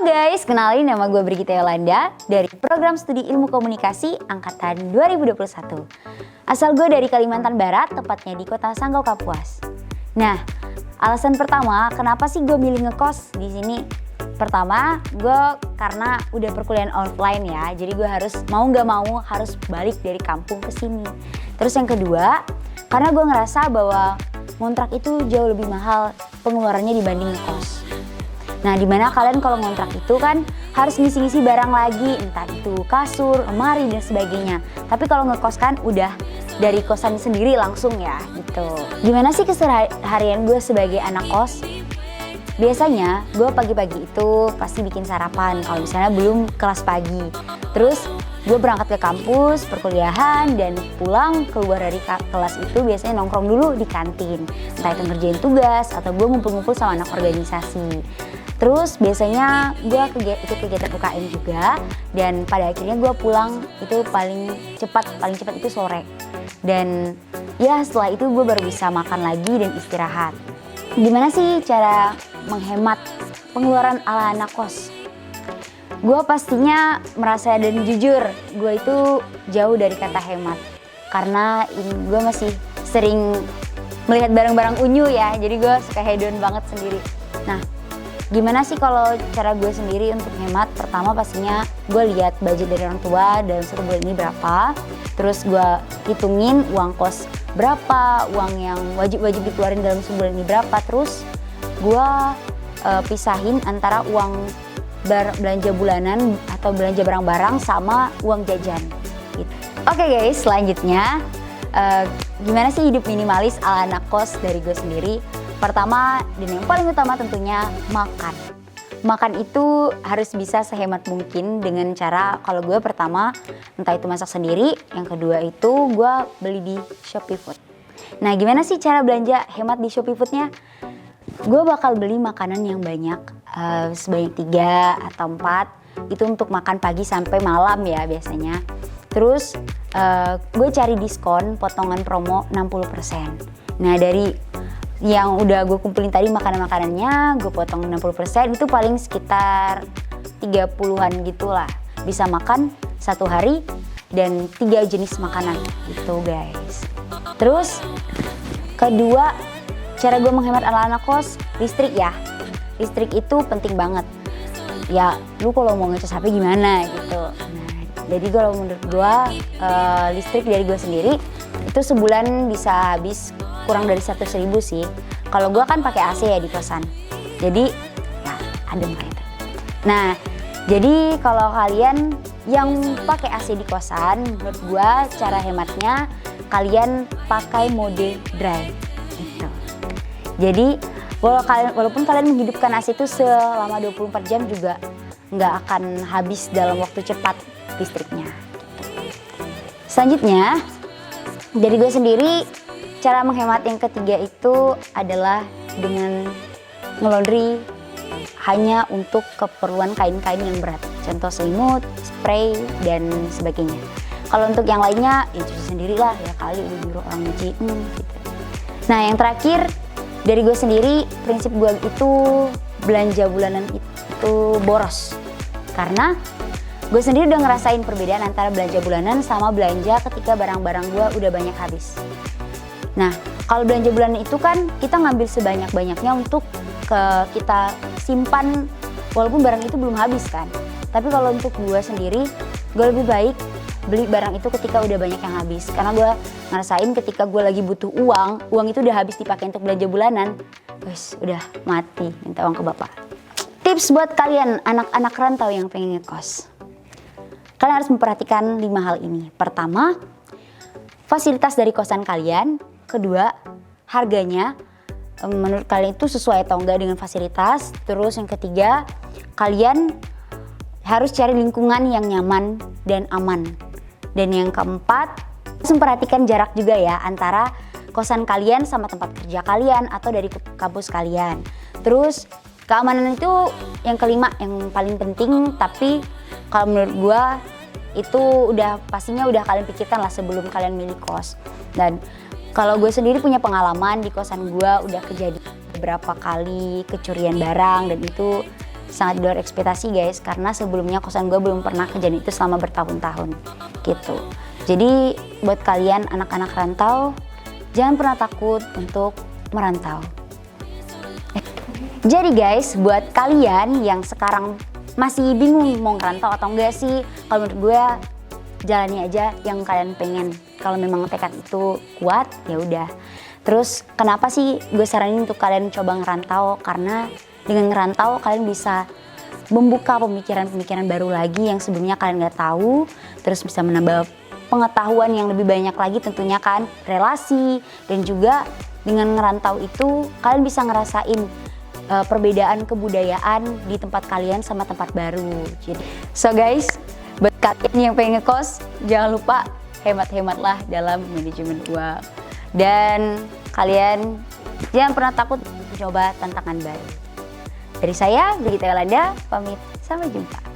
Halo guys, kenalin nama gue Brigita Yolanda dari Program Studi Ilmu Komunikasi Angkatan 2021. Asal gue dari Kalimantan Barat, tepatnya di kota Sanggau Kapuas. Nah, alasan pertama kenapa sih gue milih ngekos di sini? Pertama, gue karena udah perkuliahan offline ya, jadi gue harus mau nggak mau harus balik dari kampung ke sini. Terus yang kedua, karena gue ngerasa bahwa ngontrak itu jauh lebih mahal pengeluarannya dibanding ngekos. Nah, dimana kalian kalau ngontrak itu kan harus ngisi-ngisi barang lagi, entah itu kasur, lemari, dan sebagainya. Tapi kalau ngekos kan udah dari kosan sendiri langsung ya gitu. Gimana sih keseharian gue sebagai anak kos? Biasanya gue pagi-pagi itu pasti bikin sarapan kalau misalnya belum kelas pagi. Terus gue berangkat ke kampus, perkuliahan, dan pulang keluar dari kelas itu biasanya nongkrong dulu di kantin. Entah itu ngerjain tugas atau gue ngumpul-ngumpul sama anak organisasi. Terus biasanya gue ikut kegiatan UKM juga, dan pada akhirnya gue pulang itu paling cepat itu sore. Dan ya setelah itu gue baru bisa makan lagi dan istirahat. Gimana sih cara menghemat pengeluaran ala anak kos? Gue pastinya merasa dan jujur, gue itu jauh dari kata hemat. Karena gue masih sering melihat barang-barang unyu ya, jadi gue suka hedon banget sendiri. Nah, gimana sih kalau cara gue sendiri untuk hemat? Pertama pastinya gue lihat budget dari orang tua dalam satu bulan ini berapa. Terus gue hitungin uang kos berapa, uang yang wajib dikeluarin dalam sebulan ini berapa. Terus gue pisahin antara uang belanja bulanan atau belanja barang-barang sama uang jajan gitu. Oke guys, selanjutnya gimana sih hidup minimalis ala anak kos dari gue sendiri? Pertama dan yang paling utama tentunya makan. Makan itu harus bisa sehemat mungkin dengan cara kalau gue pertama entah itu masak sendiri, yang kedua itu gue beli di Shopee Food. Nah, gimana sih cara belanja hemat di Shopee Foodnya? Gue bakal beli makanan yang banyak, sebanyak 3 atau 4, itu untuk makan pagi sampai malam ya biasanya. Terus gue cari diskon potongan promo 60%. Nah, dari yang udah gue kumpulin tadi makanan-makanannya, gue potong 60%, itu paling sekitar 30-an gitu lah. Bisa makan satu hari dan 3 jenis makanan gitu guys. Terus kedua, cara gue menghemat ala anak kos, listrik ya. Listrik itu penting banget. Ya, lu kalau mau ngecas HP gimana gitu. Nah, jadi kalau menurut gue listrik dari gue sendiri itu sebulan bisa habis kurang dari 100.000 sih. Kalau gue kan pakai AC ya di kosan, jadi ya adem kayak itu. Nah, jadi kalau kalian yang pakai AC di kosan, menurut gue cara hematnya kalian pakai mode dry gitu. Jadi walaupun kalian menghidupkan AC itu selama 24 jam juga nggak akan habis dalam waktu cepat listriknya. Selanjutnya dari gue sendiri, cara menghemat yang ketiga itu adalah dengan nge-laundry hanya untuk keperluan kain-kain yang berat. Contoh selimut, spray, dan sebagainya. Kalau untuk yang lainnya, ya cuci sendirilah ya kali nyuruh orang nyuci gitu. Nah, yang terakhir dari gue sendiri, prinsip gue itu belanja bulanan itu boros. Karena gue sendiri udah ngerasain perbedaan antara belanja bulanan sama belanja ketika barang-barang gue udah banyak habis. Nah, kalau belanja bulanan itu kan kita ngambil sebanyak-banyaknya untuk kita simpan walaupun barang itu belum habis kan. Tapi kalau untuk gue sendiri, gue lebih baik beli barang itu ketika udah banyak yang habis. Karena gue ngerasain ketika gue lagi butuh uang itu udah habis dipakai untuk belanja bulanan, wes udah mati, minta uang ke bapak. Tips buat kalian anak-anak rantau yang pengen ngekos. Kalian harus memperhatikan 5 hal ini. Pertama, fasilitas dari kosan kalian. Kedua, harganya menurut kalian itu sesuai atau enggak dengan fasilitas. Terus yang ketiga, kalian harus cari lingkungan yang nyaman dan aman. Dan yang keempat, harus memperhatikan jarak juga ya antara kosan kalian sama tempat kerja kalian atau dari kampus kalian. Terus keamanan itu yang kelima, yang paling penting, tapi kalau menurut gue itu pastinya udah kalian pikirkan lah sebelum kalian milih kos. Dan kalau gue sendiri punya pengalaman di kosan gue udah kejadian beberapa kali kecurian barang, dan itu sangat di luar ekspektasi guys, karena sebelumnya kosan gue belum pernah kejadian itu selama bertahun-tahun gitu. Jadi buat kalian anak-anak rantau, jangan pernah takut untuk merantau. Jadi guys, buat kalian yang sekarang masih bingung mau ngerantau atau enggak sih, kalau menurut gue jalani aja yang kalian pengen. Kalau memang tekad itu kuat, ya udah. Terus kenapa sih gue saranin untuk kalian coba ngerantau? Karena dengan ngerantau kalian bisa membuka pemikiran-pemikiran baru lagi yang sebelumnya kalian nggak tahu. Terus bisa menambah pengetahuan yang lebih banyak lagi tentunya kan, relasi. Dan juga dengan ngerantau itu kalian bisa ngerasain perbedaan kebudayaan di tempat kalian sama tempat baru. Jadi, so guys, buat kalian yang pengen ngekos, jangan lupa hemat-hematlah dalam manajemen uang. Dan kalian jangan pernah takut mencoba tantangan baru. Dari saya, Brigita Yolanda, pamit. Sampai jumpa.